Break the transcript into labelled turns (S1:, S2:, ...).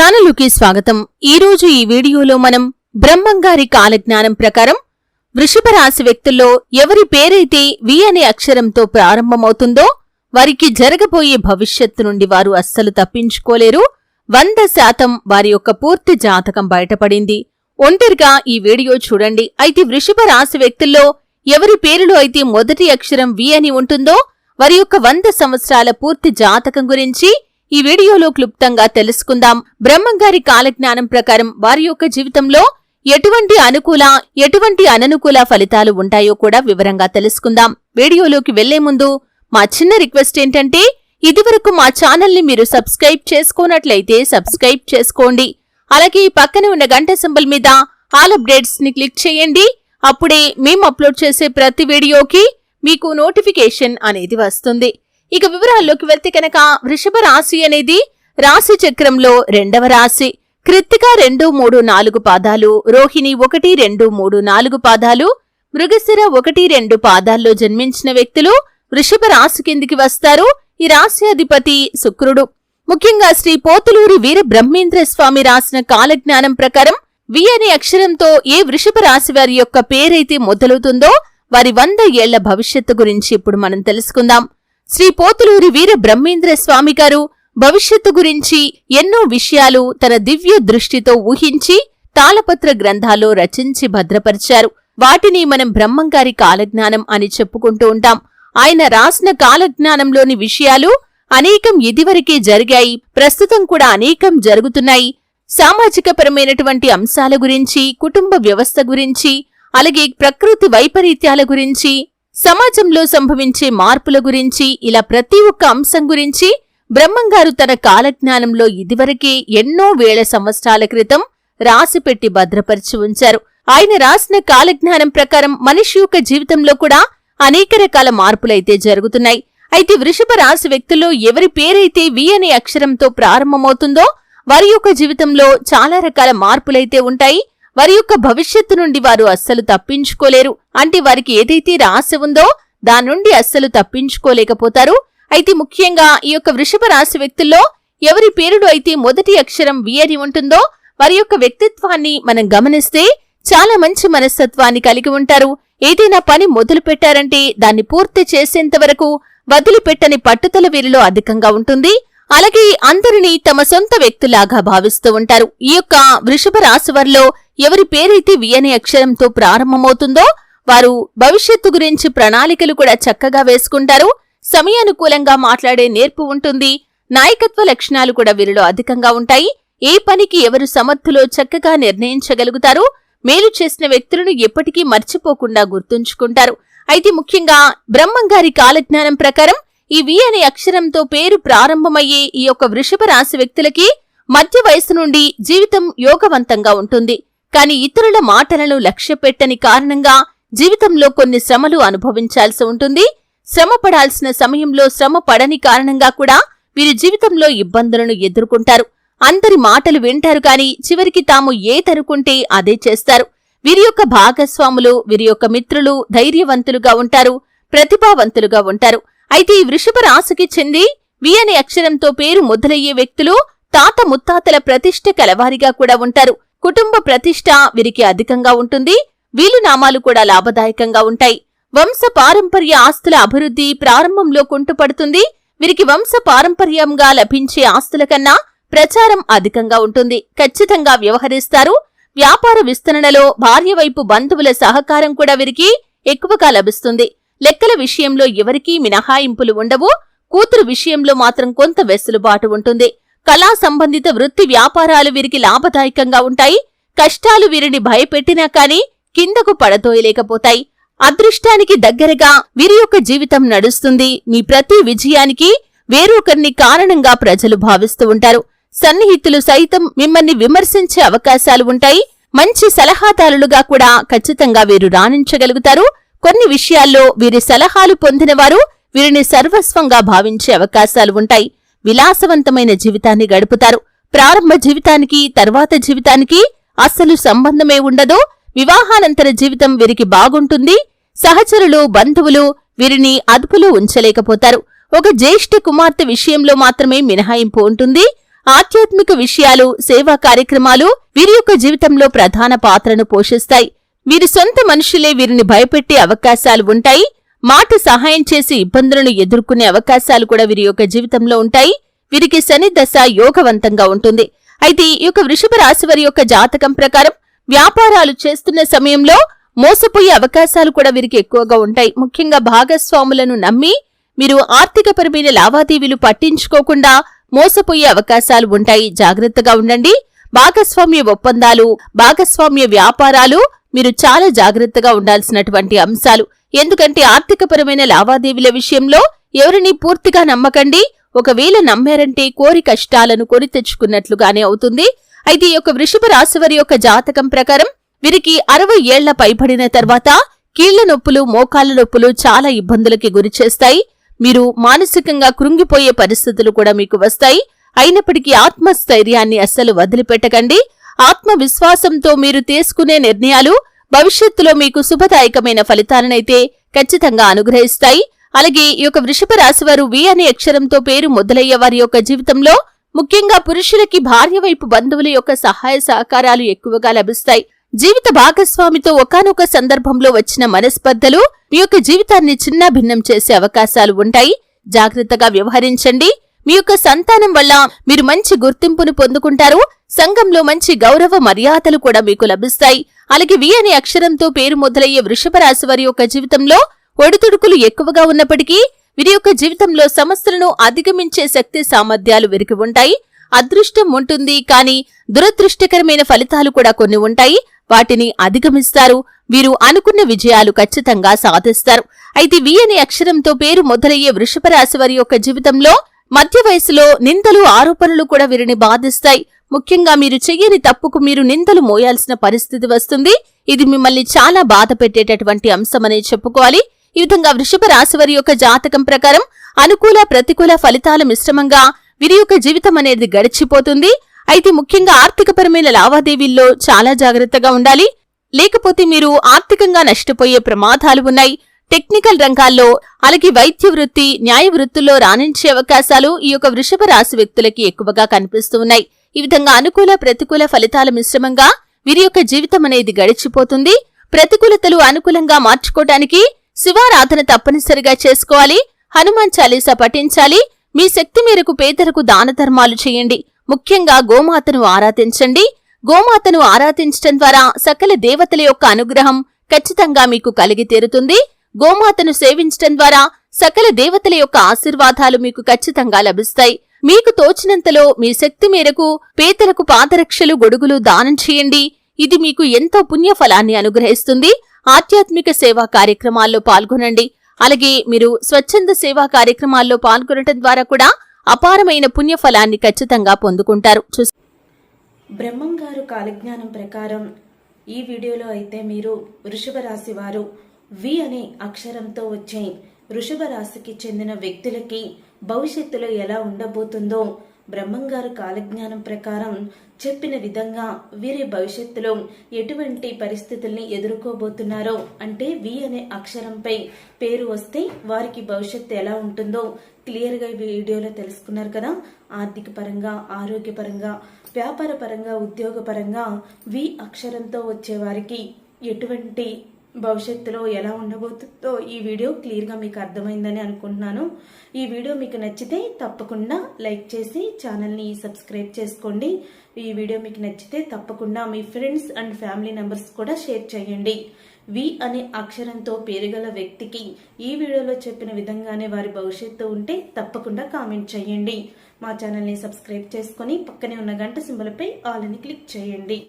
S1: ఛానలుకి స్వాగతం. ఈరోజు ఈ వీడియోలో మనం బ్రహ్మంగారి కాలజ్ఞానం ప్రకారం వృషభ రాశి వ్యక్తుల్లో ఎవరి పేరైతే వి అనే అక్షరంతో ప్రారంభమవుతుందో వారికి జరగబోయే భవిష్యత్తు నుండి వారు అస్సలు తప్పించుకోలేరు. 100% వారి యొక్క పూర్తి జాతకం బయటపడింది. ఒంటరిగా ఈ వీడియో చూడండి. అయితే వృషభ రాశి వ్యక్తుల్లో ఎవరి పేరులో అయితే మొదటి అక్షరం వి అని ఉంటుందో వారి యొక్క 100 సంవత్సరాల పూర్తి జాతకం గురించి ఈ వీడియోలో క్లుప్తంగా తెలుసుకుందాం. బ్రహ్మంగారి కాలజ్ఞానం ప్రకారం వారి యొక్క జీవితంలో ఎటువంటి అనుకూల ఎటువంటి అననుకూల ఫలితాలు ఉంటాయో కూడా వివరంగా తెలుసుకుందాం. వీడియోలోకి వెళ్లే ముందు మా చిన్న రిక్వెస్ట్ ఏంటంటే ఇదివరకు మా ఛానల్ని మీరు సబ్స్క్రైబ్ చేసుకోనట్లయితే సబ్స్క్రైబ్ చేసుకోండి. అలాగే పక్కనే ఉన్న గంట సింబల్ మీద ఆల్ అప్డేట్స్ ని క్లిక్ చేయండి. అప్పుడే మేము అప్లోడ్ చేసే ప్రతి వీడియోకి మీకు నోటిఫికేషన్ అనేది వస్తుంది. ఇక వివరాల్లోకి వెళ్తే కనుక వృషభ రాశి అనేది రాశి చక్రంలో 2వ రాశి. కృత్తిక 2, 3, 4 పాదాలు, రోహిణి 1, 2, 3, 4 పాదాలు, మృగశిర 1, 2 పాదాల్లో జన్మించిన వ్యక్తులు వృషభ రాశి కిందికి వస్తారు. ఈ రాశి అధిపతి శుక్రుడు. ముఖ్యంగా శ్రీ పోతులూరి వీర బ్రహ్మేంద్ర స్వామి రాసిన కాలజ్ఞానం ప్రకారం వి అనే అక్షరంతో ఏ వృషభ రాశి వారి యొక్క పేరైతే మొదలవుతుందో వారి 100 ఏళ్ల భవిష్యత్తు గురించి ఇప్పుడు మనం తెలుసుకుందాం. శ్రీ పోతులూరి వీర బ్రహ్మేంద్ర స్వామి గారు భవిష్యత్తు గురించి ఎన్నో విషయాలు తన దివ్య దృష్టితో ఊహించి తాళపత్ర గ్రంథాల్లో రచించి భద్రపరిచారు. వాటిని మనం బ్రహ్మంగారి కాలజ్ఞానం అని చెప్పుకుంటూ ఉంటాం. ఆయన రాసిన కాలజ్ఞానంలోని విషయాలు అనేకం ఇదివరకే జరిగాయి, ప్రస్తుతం కూడా అనేకం జరుగుతున్నాయి. సామాజికపరమైనటువంటి అంశాల గురించి, కుటుంబ వ్యవస్థ గురించి, అలాగే ప్రకృతి వైపరీత్యాల గురించి, సమాజంలో సంభవించే మార్పుల గురించి, ఇలా ప్రతి ఒక్క అంశం గురించి బ్రహ్మంగారు తన కాలజ్ఞానంలో ఇదివరకే ఎన్నో వేల సంవత్సరాల క్రితం రాసిపెట్టి భద్రపరిచి ఉంచారు. ఆయన రాసిన కాలజ్ఞానం ప్రకారం మనిషి యొక్క జీవితంలో కూడా అనేక రకాల మార్పులైతే జరుగుతున్నాయి. అయితే వృషభ రాశి వ్యక్తుల్లో ఎవరి పేరైతే వి అనే అక్షరంతో ప్రారంభమవుతుందో వారి యొక్క జీవితంలో చాలా రకాల మార్పులైతే ఉంటాయి. వారి యొక్క భవిష్యత్తు నుండి వారు అస్సలు తప్పించుకోలేరు. అంటే వారికి ఏదైతే రాసి ఉందో దాని నుండి అస్సలు తప్పించుకోలేకపోతారు. అయితే ముఖ్యంగా ఈ యొక్క వృషభ రాశి వ్యక్తుల్లో ఎవరి పేరులో అయితే మొదటి అక్షరం వి అని ఉంటుందో వారి యొక్క వ్యక్తిత్వాన్ని మనం గమనిస్తే చాలా మంచి మనస్తత్వాన్ని కలిగి ఉంటారు. ఏదైనా పని మొదలు పెట్టారంటే దాన్ని పూర్తి చేసేంత వరకు వదిలిపెట్టని పట్టుదల వీరిలో అధికంగా ఉంటుంది. అలాగే అందరినీ తమ సొంత వ్యక్తులాగా భావిస్తూ ఉంటారు. ఈ యొక్క వృషభ రాశి వారిలో ఎవరి పేరైతే వి అనే అక్షరంతో ప్రారంభమవుతుందో వారు భవిష్యత్తు గురించి ప్రణాళికలు కూడా చక్కగా వేసుకుంటారు. సమయానుకూలంగా మాట్లాడే నేర్పు ఉంటుంది. నాయకత్వ లక్షణాలు కూడా వీరిలో అధికంగా ఉంటాయి. ఏ పనికి ఎవరు సమర్థులో చక్కగా నిర్ణయించగలుగుతారు. మేలు చేసిన వ్యక్తులను ఎప్పటికీ మర్చిపోకుండా గుర్తుంచుకుంటారు. అయితే ముఖ్యంగా బ్రహ్మంగారి కాలజ్ఞానం ప్రకారం ఈ వి అనే అక్షరంతో పేరు ప్రారంభమయ్యే ఈ యొక్క వృషభ రాశి వ్యక్తులకి మధ్య వయసు నుండి జీవితం యోగవంతంగా ఉంటుంది. కానీ ఇతరుల మాటలను లక్ష్యపెట్టని కారణంగా జీవితంలో కొన్ని శ్రమలు అనుభవించాల్సి ఉంటుంది. శ్రమ పడాల్సిన సమయంలో శ్రమ పడని కారణంగా కూడా వీరి జీవితంలో ఇబ్బందులను ఎదుర్కొంటారు. అందరి మాటలు వింటారు కానీ చివరికి తాము ఏదనుకుంటే అదే చేస్తారు. వీరి యొక్క భాగస్వాములు, వీరి యొక్క మిత్రులు ధైర్యవంతులుగా ఉంటారు, ప్రతిభావంతులుగా ఉంటారు. అయితే ఈ వృషభ రాశికి చెంది వి అనే అక్షరంతో పేరు మొదలయ్యే వ్యక్తులు తాత ముత్తాతల ప్రతిష్ఠ కలవారిగా కూడా ఉంటారు. కుటుంబ ప్రతిష్ఠ వీరికి అధికంగా ఉంటుంది. వీలు నామాలు కూడా లాభదాయకంగా ఉంటాయి. వంశ పారంపర్య ఆస్తుల అభివృద్ధి ప్రారంభంలో కుంటుపడుతుంది. వీరికి వంశ పారంపర్యంగా లభించే ఆస్తుల కన్నా ప్రచారం అధికంగా ఉంటుంది. ఖచ్చితంగా వ్యవహరిస్తారు. వ్యాపార విస్తరణలో భార్య వైపు బంధువుల సహకారం కూడా వీరికి ఎక్కువగా లభిస్తుంది. లెక్కల విషయంలో ఎవరికీ మినహాయింపులు ఉండవు. కూతురు విషయంలో మాత్రం కొంత వెసులుబాటు ఉంటుంది. కళా సంబంధిత వృత్తి వ్యాపారాలు వీరికి లాభదాయకంగా ఉంటాయి. కష్టాలు వీరిని భయపెట్టినా కాని కిందకు పడతోయలేకపోతాయి. అదృష్టానికి దగ్గరగా వీరి యొక్క జీవితం నడుస్తుంది. మీ ప్రతి విజయానికి వేరొకరిని కారణంగా ప్రజలు భావిస్తూ ఉంటారు. సన్నిహితులు సైతం మిమ్మల్ని విమర్శించే అవకాశాలు ఉంటాయి. మంచి సలహాదారులుగా కూడా ఖచ్చితంగా వీరు రాణించగలుగుతారు. కొన్ని విషయాల్లో వీరి సలహాలు పొందినవారు వీరిని సర్వస్వంగా భావించే అవకాశాలు ఉంటాయి. విలాసవంతమైన జీవితాన్ని గడుపుతారు. ప్రారంభ జీవితానికి తర్వాత జీవితానికి అస్సలు సంబంధమే ఉండదు. వివాహానంతర జీవితం వీరికి బాగుంటుంది. సహచరులు, బంధువులు వీరిని అదుపులో ఉంచలేకపోతారు. ఒక జ్యేష్ఠ కుమార్తె విషయంలో మాత్రమే మినహాయింపు ఉంటుంది. ఆధ్యాత్మిక విషయాలు, సేవా కార్యక్రమాలు వీరి యొక్క జీవితంలో ప్రధాన పాత్రను పోషిస్తాయి. వీరి సొంత మనుషులే వీరిని భయపెట్టే అవకాశాలు ఉంటాయి. మాట సహాయం చేసి ఇబ్బందులను ఎదుర్కొనే అవకాశాలు కూడా వీరి యొక్క జీవితంలో ఉంటాయి. వీరికి శని దశ యోగవంతంగా ఉంటుంది. అయితే ఈ యొక్క వృషభ రాశి వారి యొక్క జాతకం ప్రకారం వ్యాపారాలు చేస్తున్న సమయంలో మోసపోయే అవకాశాలు కూడా వీరికి ఎక్కువగా ఉంటాయి. ముఖ్యంగా భాగస్వాములను నమ్మి మీరు ఆర్థికపరమైన లావాదేవీలు పట్టించుకోకుండా మోసపోయే అవకాశాలు ఉంటాయి. జాగ్రత్తగా ఉండండి. భాగస్వామ్య ఒప్పందాలు, భాగస్వామ్య వ్యాపారాలు మీరు చాలా జాగ్రత్తగా ఉండాల్సినటువంటి అంశాలు. ఎందుకంటే ఆర్థికపరమైన లావాదేవీల విషయంలో ఎవరిని పూర్తిగా నమ్మకండి. ఒకవేళ నమ్మారంటే కోరి కష్టాలను కొని తెచ్చుకున్నట్లుగానే అవుతుంది. అయితే ఈ యొక్క వృషభ రాశి వారి యొక్క జాతకం ప్రకారం వీరికి 60 ఏళ్ల పైబడిన తర్వాత కీళ్ల నొప్పులు, మోకాళ్ల నొప్పులు చాలా ఇబ్బందులకి గురిచేస్తాయి. మీరు మానసికంగా కృంగిపోయే పరిస్థితులు కూడా మీకు వస్తాయి. అయినప్పటికీ ఆత్మస్థైర్యాన్ని అస్సలు వదిలిపెట్టకండి. ఆత్మవిశ్వాసంతో మీరు తీసుకునే నిర్ణయాలు భవిష్యత్తులో మీకు శుభదాయకమైన ఫలితాలనైతే ఖచ్చితంగా అనుగ్రహిస్తాయి. అలాగే ఈ యొక్క వృషభ రాశివారు వి అనే అక్షరంతో పేరు మొదలయ్యే వారి యొక్క జీవితంలో ముఖ్యంగా పురుషులకి భార్య వైపు బంధువుల యొక్క సహాయ సహకారాలు ఎక్కువగా లభిస్తాయి. జీవిత భాగస్వామితో ఒకానొక సందర్భంలో వచ్చిన మనస్పర్ధలు మీ యొక్క జీవితాన్ని చిన్న భిన్నం చేసే అవకాశాలు ఉంటాయి. జాగ్రత్తగా వ్యవహరించండి. మీ యొక్క సంతానం వల్ల మీరు మంచి గుర్తింపును పొందుకుంటారు. సంఘంలో మంచి గౌరవ మర్యాదలు కూడా మీకు లభిస్తాయి. అలాగే వి అనే అక్షరంతో పేరు మొదలయ్యే వృషభ రాశి వారి యొక్క జీవితంలో ఒడిదుడుకులు ఎక్కువగా ఉన్నప్పటికీ వీరి యొక్క జీవితంలో సమస్యలను అధిగమించే శక్తి సామర్థ్యాలు వీరికి ఉంటాయి. అదృష్టం ఉంటుంది, కానీ దురదృష్టకరమైన ఫలితాలు కూడా కొన్ని ఉంటాయి. వాటిని అధిగమిస్తారు. వీరు అనుకున్న విజయాలు ఖచ్చితంగా సాధిస్తారు. అయితే వి అనే అక్షరంతో పేరు మొదలయ్యే వృషభ రాశి వారి యొక్క జీవితంలో మధ్య వయసులో నిందలు, ఆరోపణలు కూడా వీరిని బాధిస్తాయి. ముఖ్యంగా మీరు చెయ్యని తప్పుకు మీరు నిందలు మోయాల్సిన పరిస్థితి వస్తుంది. ఇది మిమ్మల్ని చాలా బాధ పెట్టేటటువంటి అంశమనే చెప్పుకోవాలి. ఈ విధంగా వృషభ రాశి వారి యొక్క జాతకం ప్రకారం అనుకూల, ప్రతికూల ఫలితాల మిశ్రమంగా వీరి యొక్క జీవితం అనేది గడిచిపోతుంది. అయితే ముఖ్యంగా ఆర్థికపరమైన లావాదేవీల్లో చాలా జాగ్రత్తగా ఉండాలి. లేకపోతే మీరు ఆర్థికంగా నష్టపోయే ప్రమాదాలు ఉన్నాయి. టెక్నికల్ రంగాల్లో, అలాగే వైద్య వృత్తి, న్యాయ వృత్తుల్లో రాణించే అవకాశాలు ఈ యొక్క వృషభ రాశి వ్యక్తులకి ఎక్కువగా కనిపిస్తూ ఉన్నాయి. ఈ విధంగా అనుకూల, ప్రతికూల ఫలితాల మిశ్రమంగా వీరి యొక్క జీవితం అనేది గడిచిపోతుంది. ప్రతికూలతలు అనుకూలంగా మార్చుకోవడానికి శివారాధన తప్పనిసరిగా చేసుకోవాలి. హనుమాన్ చాలీసా పఠించాలి. మీ శక్తి మేరకు పేదలకు దాన ధర్మాలు చేయండి. ముఖ్యంగా గోమాతను ఆరాధించండి. గోమాతను ఆరాధించడం ద్వారా సకల దేవతల యొక్క అనుగ్రహం ఖచ్చితంగా మీకు కలిగి తీరుతుంది. గోమాతను సేవించడం ద్వారా సకల దేవతల యొక్క ఆశీర్వాదాలు మీకు ఖచ్చితంగా లభిస్తాయి. మీకు తోచినంతలో మీ శక్తి మేరకు పేదలకు పాదరక్షలు, గొడుగులు దానం చేయండి. ఇది మీకు ఎంతో పుణ్యఫలాన్ని అనుగ్రహిస్తుంది. ఆధ్యాత్మిక సేవా కార్యక్రమాల్లో పాల్గొనండి. అలాగే మీరు స్వచ్ఛంద సేవా కార్యక్రమాల్లో పాల్గొనడం ద్వారా కూడా అపారమైన పుణ్యఫలాన్ని ఖచ్చితంగా పొందుకుంటారు.
S2: బ్రహ్మంగారు కాలజ్ఞానం ప్రకారం ఈ వీడియోలో అయితే మీరు వృషభ రాశి వారు వి అనే అక్షరంతో వచ్చే వృషభ రాశికి చెందిన వ్యక్తులకి భవిష్యత్తులో ఎలా ఉండబోతుందో బ్రహ్మంగారు కాలజ్ఞానం ప్రకారం చెప్పిన విధంగా వీరి భవిష్యత్తులో ఎటువంటి పరిస్థితుల్ని ఎదుర్కోబోతున్నారో, అంటే వి అనే అక్షరంపై పేరు వస్తే వారికి భవిష్యత్తు ఎలా ఉంటుందో క్లియర్గా ఈ వీడియోలో తెలుసుకున్నారు కదా. ఆర్థిక పరంగా, ఆరోగ్యపరంగా, వ్యాపార పరంగా, ఉద్యోగ పరంగా వి అక్షరంతో వచ్చే వారికి ఎటువంటి భవిష్యత్తులో ఎలా ఉండబోతుందో ఈ వీడియో క్లియర్గా మీకు అర్థమైందని అనుకుంటున్నాను. ఈ వీడియో మీకు నచ్చితే తప్పకుండా లైక్ చేసి ఛానల్ని సబ్స్క్రైబ్ చేసుకోండి. ఈ వీడియో మీకు నచ్చితే తప్పకుండా మీ ఫ్రెండ్స్ అండ్ ఫ్యామిలీ మెంబర్స్ కూడా షేర్ చేయండి. వి అనే అక్షరంతో పేరుగల వ్యక్తికి ఈ వీడియోలో చెప్పిన విధంగానే వారి భవిష్యత్తు ఉంటే తప్పకుండా కామెంట్ చేయండి. మా ఛానల్ని సబ్స్క్రైబ్ చేసుకొని పక్కనే ఉన్న గంట సింబల్పై ఆల్ అని క్లిక్ చేయండి.